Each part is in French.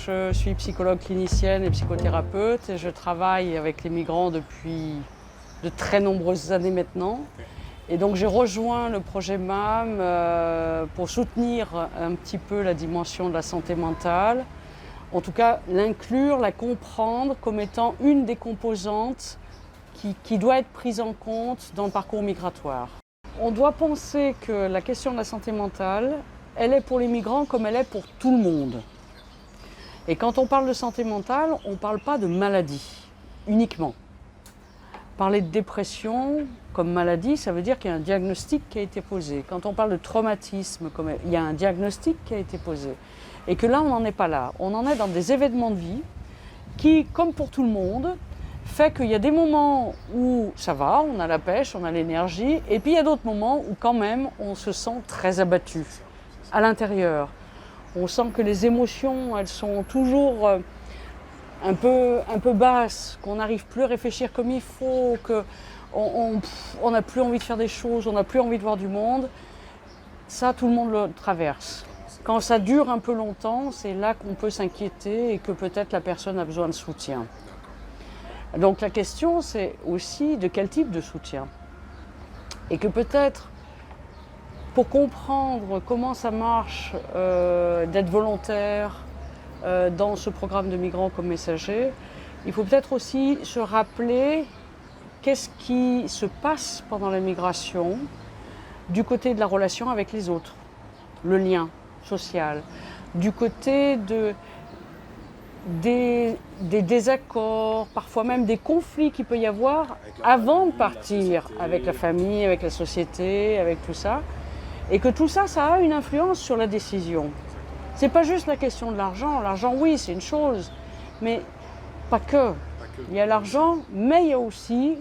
je suis psychologue clinicienne et psychothérapeute et je travaille avec les migrants depuis de très nombreuses années maintenant. Et donc j'ai rejoint le projet MAM pour soutenir un petit peu la dimension de la santé mentale. En tout cas, l'inclure, la comprendre comme étant une des composantes qui doit être prise en compte dans le parcours migratoire. On doit penser que la question de la santé mentale, elle est pour les migrants comme elle est pour tout le monde. Et quand on parle de santé mentale, on ne parle pas de maladie uniquement. Parler de dépression comme maladie, ça veut dire qu'il y a un diagnostic qui a été posé. Quand on parle de traumatisme, il y a un diagnostic qui a été posé. Et que là, on n'en est pas là. On en est dans des événements de vie qui, comme pour tout le monde, fait qu'il y a des moments où ça va, on a la pêche, on a l'énergie, et puis il y a d'autres moments où quand même on se sent très abattu à l'intérieur. On sent que les émotions, elles sont toujours un peu basses, qu'on n'arrive plus à réfléchir comme il faut, qu'on n'a plus envie de faire des choses, on n'a plus envie de voir du monde. Ça, tout le monde le traverse. Quand ça dure un peu longtemps, c'est là qu'on peut s'inquiéter et que peut-être la personne a besoin de soutien. Donc la question, c'est aussi de quel type de soutien. Et que peut-être, pour comprendre comment ça marche d'être volontaire dans ce programme de migrants comme messagers, il faut peut-être aussi se rappeler qu'est-ce qui se passe pendant la migration du côté de la relation avec les autres, le lien social, du côté des désaccords, parfois même des conflits qu'il peut y avoir avant de partir avec la famille, avec la société, avec tout ça. Et que tout ça, ça a une influence sur la décision. C'est pas juste la question de l'argent. L'argent, oui, c'est une chose, mais pas que. Il y a l'argent, mais il y a aussi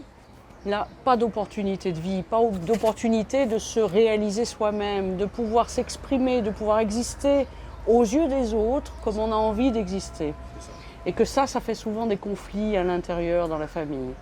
pas d'opportunité de vie, pas d'opportunité de se réaliser soi-même, de pouvoir s'exprimer, de pouvoir exister aux yeux des autres comme on a envie d'exister. Et que ça fait souvent des conflits à l'intérieur dans la famille.